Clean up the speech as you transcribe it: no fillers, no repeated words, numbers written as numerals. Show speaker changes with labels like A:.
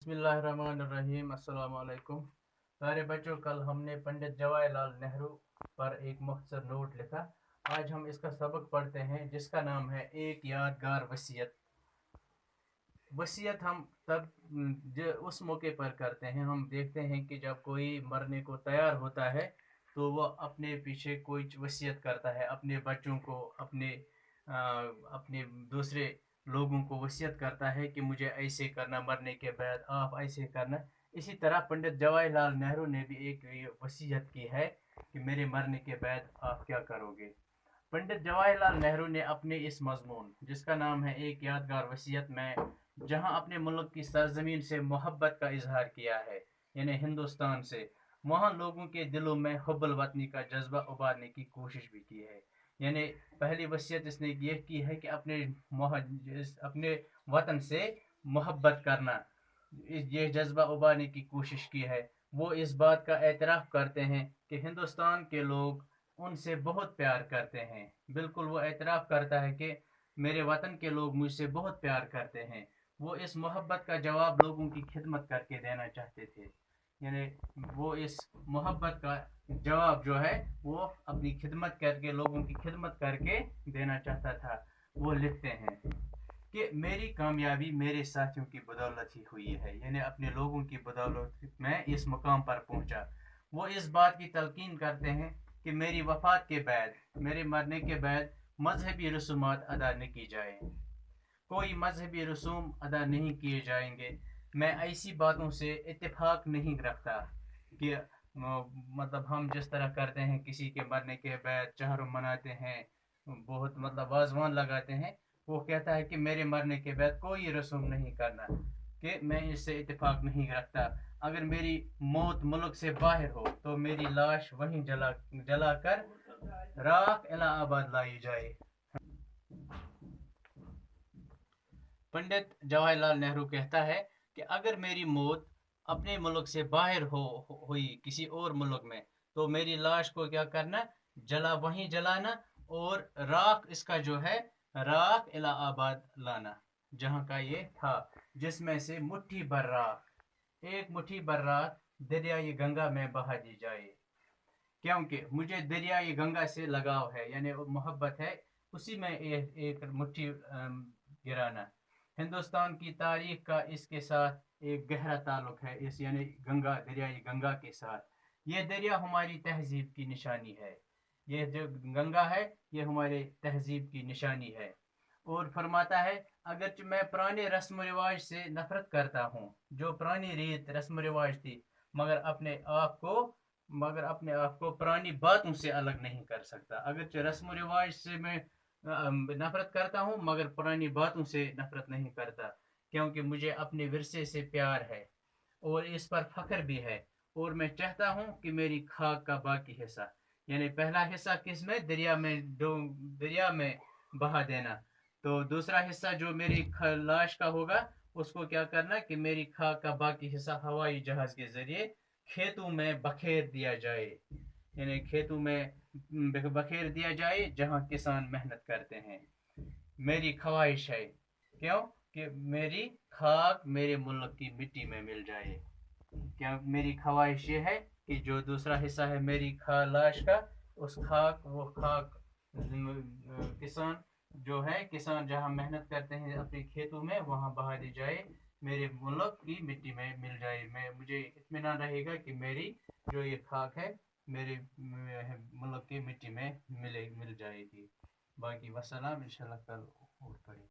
A: बिस्मिल्लाहिर्रहमानिर्रहीम। अस्सलाम वालेकुम। प्यारे बच्चों, कल हमने पंडित जवाहरलाल नेहरू पर एक मुख्तसर नोट लिखा। आज हम इसका सबक पढ़ते हैं जिसका नाम है एक यादगार वसीयत। वसीयत हम तब उस मौके पर करते हैं, हम देखते हैं कि जब कोई मरने को तैयार होता है तो वो अपने पीछे कोई वसीयत करता है, अपने बच्चों को, अपने दूसरे लोगों को वसीयत करता है कि मुझे ऐसे करना, मरने के बाद आप ऐसे करना। इसी तरह पंडित जवाहरलाल नेहरू ने भी एक वसीयत की है कि मेरे मरने के बाद आप क्या करोगे। पंडित जवाहरलाल नेहरू ने अपने इस मजमून जिसका नाम है एक यादगार वसीयत में, जहां अपने मुल्क की सरजमीन से मोहब्बत का इजहार किया है, यानी हिंदुस्तान से, वहां लोगों के दिलों में हुब्बुल वतनी का जज्बा उबारने की कोशिश भी की है। यानी पहली वसीयत इसने ये की है कि अपने वतन से मोहब्बत करना, ये जज्बा उबारने की कोशिश की है। वो इस बात का एतराफ़ करते हैं कि हिंदुस्तान के लोग उनसे बहुत प्यार करते हैं। बिल्कुल वो एतराफ़ करता है कि मेरे वतन के लोग मुझसे बहुत प्यार करते हैं। वो इस मोहब्बत का जवाब लोगों की खिदमत करके देना चाहते थे। यानी वो इस मोहब्बत का जवाब जो है वो अपनी खिदमत करके, लोगों की खिदमत करके देना चाहता था। वो लिखते हैं कि मेरी कामयाबी मेरे साथियों की बदौलत ही हुई है, यानी अपने लोगों की बदौलत मैं इस मुकाम पर पहुंचा। वो इस बात की तलकीन करते हैं कि मेरी वफात के बाद, मेरे मरने के बाद मजहबी रसूमात अदा नहीं की जाए, कोई मजहबी रसूम अदा नहीं किए जाएंगे। मैं ऐसी बातों से इत्तेफाक नहीं रखता कि मतलब हम जिस तरह करते हैं, किसी के मरने के बाद चहरम मनाते हैं, बहुत मतलब वाजवान लगाते हैं। वो कहता है कि मेरे मरने के बाद कोई रसूम नहीं करना, कि मैं इससे इत्तेफाक नहीं रखता। अगर मेरी मौत मुल्क से बाहर हो तो मेरी लाश वहीं जलाकर राख इलाहाबाद लाई जाए। पंडित जवाहरलाल नेहरू कहता है कि अगर मेरी मौत अपने मुल्क से बाहर हुई किसी और मुल्क में, तो मेरी लाश को क्या करना, वहीं जलाना, और राख इसका जो है, राख इलाहाबाद लाना, जहाँ का ये था, जिसमें से मुट्ठी भर राख, एक मुट्ठी भर राख दरियाई गंगा में बहा दी जाए। क्योंकि मुझे दरियाई गंगा से लगाव है, यानी मोहब्बत है, उसी में एक मुट्ठी गिराना। हिंदुस्तान की तारीख का इसके साथ एक गहरा ताल्लुक है, इस यानी गंगा, दरियाई गंगा के साथ। ये दरिया हमारी तहजीब की निशानी है, ये जो गंगा है ये हमारे तहजीब की निशानी है। और फरमाता है, अगरचे मैं पुराने रस्म रिवाज से नफरत करता हूँ, जो पुरानी रीत रस्म रिवाज थी, मगर अपने आप को पुरानी बातों से अलग नहीं कर सकता। अगरचे रस्म रिवाज से मैं नफरत करता हूँ, मगर पुरानी बातों से नफरत नहीं करता, क्योंकि मुझे अपने विरसे से प्यार है और इस पर फख्र भी है। और मैं चाहता हूँ कि मेरी खाक का बाकी हिस्सा, यानी पहला हिस्सा किस में, दरिया में बहा देना, तो दूसरा हिस्सा जो मेरी लाश का होगा, उसको क्या करना कि मेरी खाक का बाकी हिस्सा हवाई जहाज के जरिए खेतों में बखेर दिया जाए, यानी खेतों में बखेर दिया जाए जहाँ किसान मेहनत करते हैं। मेरी ख्वाहिश है, क्यों, कि मेरी खाक मेरे मुल्क की मिट्टी में मिल जाए। क्या मेरी ख्वाहिश ये है कि जो दूसरा हिस्सा है मेरी लाश का, उस खाक, वो खाक किसान जो है, किसान जहाँ मेहनत करते हैं अपने खेतों में, वहाँ बहा दी जाए, मेरे मुल्क की मिट्टी में मिल जाए। मुझे इत्मीनान रहेगा कि मेरी जो ये खाक है मेरे मुल्क की मिट्टी में मिल जाएगी। बाकी वसलाम, इंशाल्लाह कल और पढ़ेंगे।